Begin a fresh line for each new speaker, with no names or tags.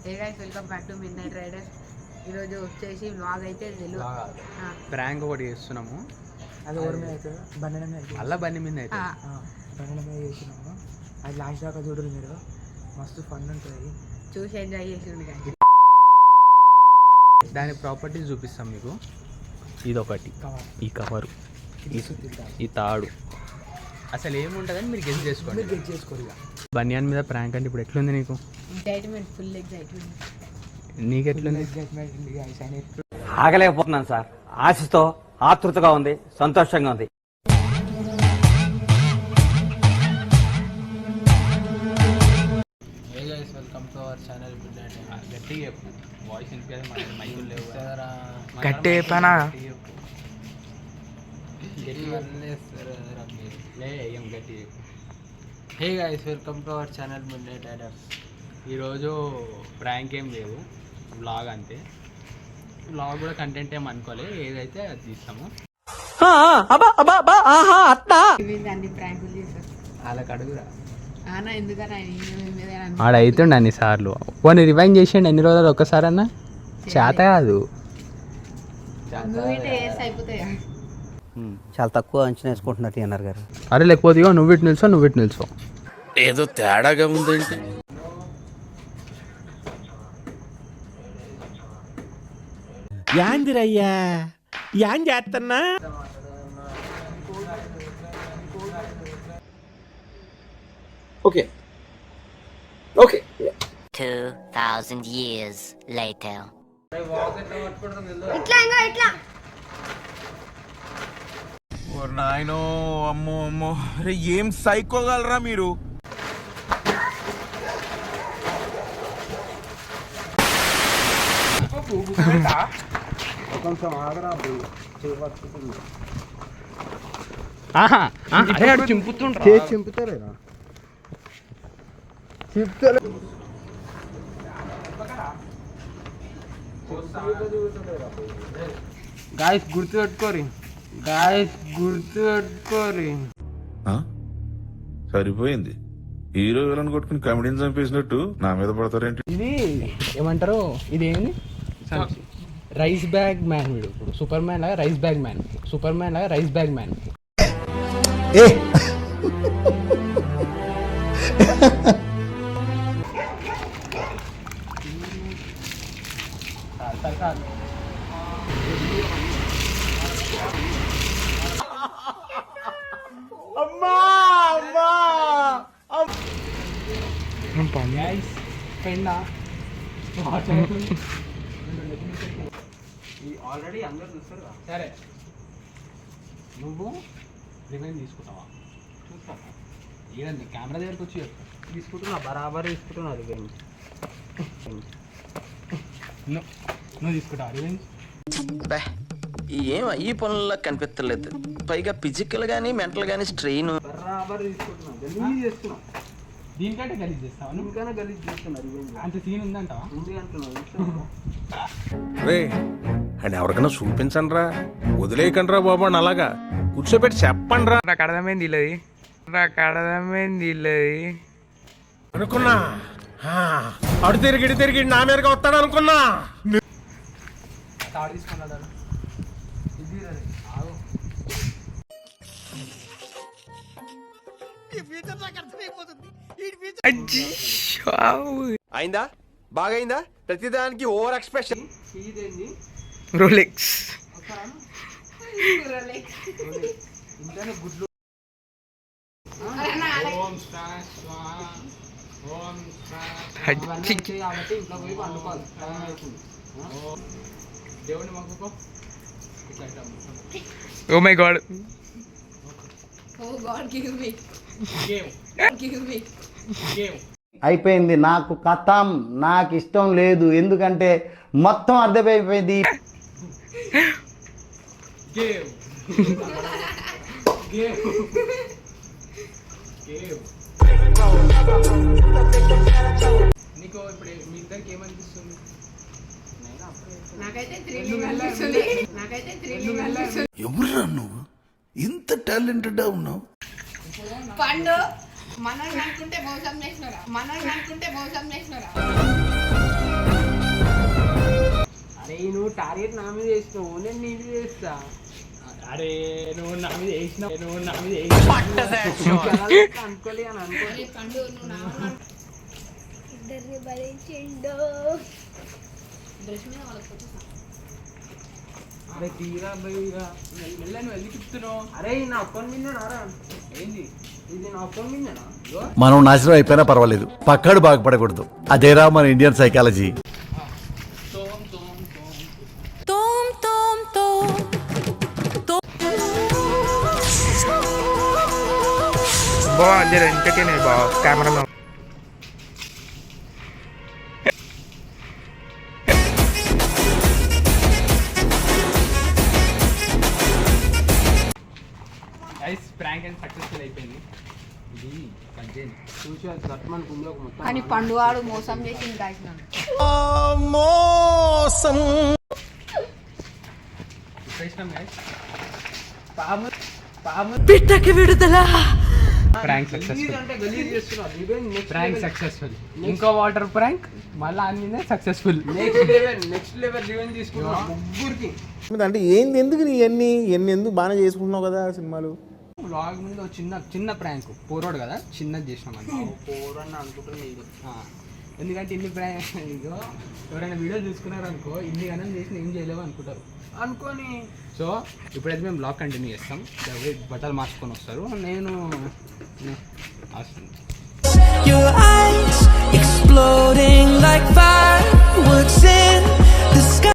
Hey guys welcome back to mid night riders. ఈరోజు వచ్చేసి vlog అయితే
ప్రాంక్ ఒకటి చేస్తున్నాము.
అది ఎవరి మీద అవుతుంది? బండి మీద
అలా బండి మీద అయితే
బండి మీద చేసినాము. అది లాస్ట్ దాకా చూడరు మీరు, మస్తు ఫన్ ఉంటుంది,
చూసి ఎంజాయ్ చేసిండు. కానీ
దాని ప్రాపర్టీస్ చూపిస్తాం మీకు. ఇదొకటి, ఈ కవరు, ఈ తాడు, అసలు ఏముంటుందని మీరు గెస్ చేసుకోండి. బనియాన్ మీద ప్రాంక్ అంటే ఇప్పుడు ఎట్లుంది నీకు?
Excitement, full excitement.
నీకు ఎట్లుంది?
ఆగలేకపోతున్నాను సార్, ఆశతో ఆతృతగా ఉంది, సంతోషంగా ఉంది.
Welcome to our channel.
గట్టిగా చెప్పు, వాయిస్ వినిపించదు, మైకులు లేవు.
గట్టి చెప్పానా? Hey guys welcome to our channel mid night riders.
ఈరోజు ప్రాంక్ ఏం లేదు, వ్లాగ్ అంతే. వ్లాగ్ కూడా కంటెంట్ ఏం అనుకోలే, ఏదైతే అది తీస్తాము.
అన్ని ప్రాంకులు చేశారు.
వాళ్ళకి అడుగురా
ఎందుకన్నా
ఆడైతుండ అన్ని సార్లు. పోనీ రివైండ్ చేసిండు ఎన్ని రోజులు ఒక్కసారి అన్న చేత కాదు.
చాలా తక్కువ అంచనా వేసుకుంటున్నారు టీఎన్ఆర్ గారు.
అరే లేకపోతే నువ్వు ఇటు నిల్చో, నువ్వు ఇటు నిల్చో,
ఏదో తేడాగా ఉందేంటి? యాందిరయ్యా యాన్ చేస్తున్నా? Okay okay.
2000 years later.
నాయనో, అమ్మో అమ్మో, అరే ఏం సైకోగలరా మీరు?
చింపుతారేనా? గాయస్ గుర్తుపెట్టుకోరి,
సరిపోయింది. హీరో విలన్ కొట్టుకుని కమెడీని చంపేసినట్టు నా మీద పడతారేంటి?
ఇది ఏమంటారు, ఇది ఏంది? Rice bag man. వీడు ఇప్పుడు సూపర్ మ్యాన్ లాగా rice bag man, super man లాగా రైస్ బ్యాగ్ మ్యాన్. ఆల్రెడీ అందరూ చూస్తారు. సరే నువ్వు రివెంజ్ తీసుకుంటావా? చూస్తావా? ఏదండి కెమెరా దగ్గరకు వచ్చి తీసుకుంటున్నా, బరాబర్ తీసుకుంటున్నా రివెంజ్. నువ్వు తీసుకుంటావా రివెంజ్?
ఏం ఈ పనుల్లో కనిపించలేదు, పైగా ఫిజికల్ గానీ మెంటల్ గానీ స్ట్రెయిన్.
బరాబర్ తీసుకుంటున్నా, గలీజ్ చేస్తున్నావు. దీనికంటే గలీజ్ చేస్తావా? నువ్వుకైనా గలీజ్ చేస్తున్నా రివెంజ్. అంత సీన్ ఉందంటావా? ఉంది అంటున్నావు.
రే అండ్ ఎవరికైనా చూపించండి రా, వదిలేయకండి రా బాబు అని అలాగా కూర్చోబెట్టి చెప్పండి రా.
నాకు అర్థమైంది ఇల్లది,
అనుకున్నా అడు తిరిగి నా మీదగా వస్తాడు అనుకున్నా. అయిందా? బాగైందా? ప్రతిదానికి over expression.
Rolex oh my god.
అయిపోయింది, నాకు కథం, నాకు ఇష్టం లేదు, ఎందుకంటే మొత్తం అర్థమైపోయింది.
నీకు ఇప్పుడు మీ ఇద్దరికి ఏమనిపిస్తుంది?
ఎవరురా నువ్వు? ఇంత టాలెంటెడ్ ఉన్నావు.
పండు మనల్ని అనుకుంటే మోసం చేసినారా?
టార్గెట్ నా మీద వేసినావు, నేను నీ మీద వేస్తా.
అరే నువ్వు నా మీద వేసినావు
అనుకోలే అని అనుకోలే.
పండు నువ్వు నా
ఇద్దరిని భరించిండు.
డ్రెస్ మీద వాళ్ళకి వచ్చేసా.
అరే తీరా భయ్యా,
మెల్లని వెళ్ళి చెప్తున్నావు.
అరే నా అకౌంట్ మీద నారా
ఏంది
ఇది, నా అకౌంట్ మీదనా?
మనం నాశనం అయిపోయినా పర్వాలేదు, పక్కడు బాగుపడకూడదు. అదేరా మన ఇండియన్ సైకాలజీ.
ఇంతకే బా camera
guys prank and successful అయిపోయింది. ఇది కంటెంట్
చూసి గట్మన్ కుంలోకి మొత్తం
కానీ పండువాడు మోసం చేసింది గాయస్ నన్ను.
ఇష్టం గైస్.
పిట్టకి విడుదల.
Prank successful.
అంటే గలీజ్ చేస్తున్నారు. Revenge next
prank successful. ఇంకో వాటర్ ప్రాంక్ మళ్ళీ అన్నీ సక్సెస్ఫుల్.
నెక్స్ట్ లెవెల్ రివెంజ్ తీసుకున్నాం ముగ్గురికి.
అంటే ఏంది, ఎందుకు నీ ఎందుకు బాగానే చేసుకుంటున్నావు కదా సినిమాలు.
వ్లాగ్ మీద ఒక చిన్న ప్రాంక్ పోరోడు కదా, చిన్నది చేసినాం అని
పోరని అనుకుంటున్నా ఇది.
ఎందుకంటే ఇన్ని ప్రాంక్ ఇదో ఎవరైనా వీడియో చూసుకున్నారు అనుకో, ఇన్ని గణం చేసిన ఏం చేయలేవు అనుకుంటారు
అనుకొని.
సో ఇప్పుడైతే మేము బ్లాగ్ కంటిన్యూ చేస్తాం. బట్టలు మార్చుకొని వస్తారు, నేను
Your eyes exploding like fire.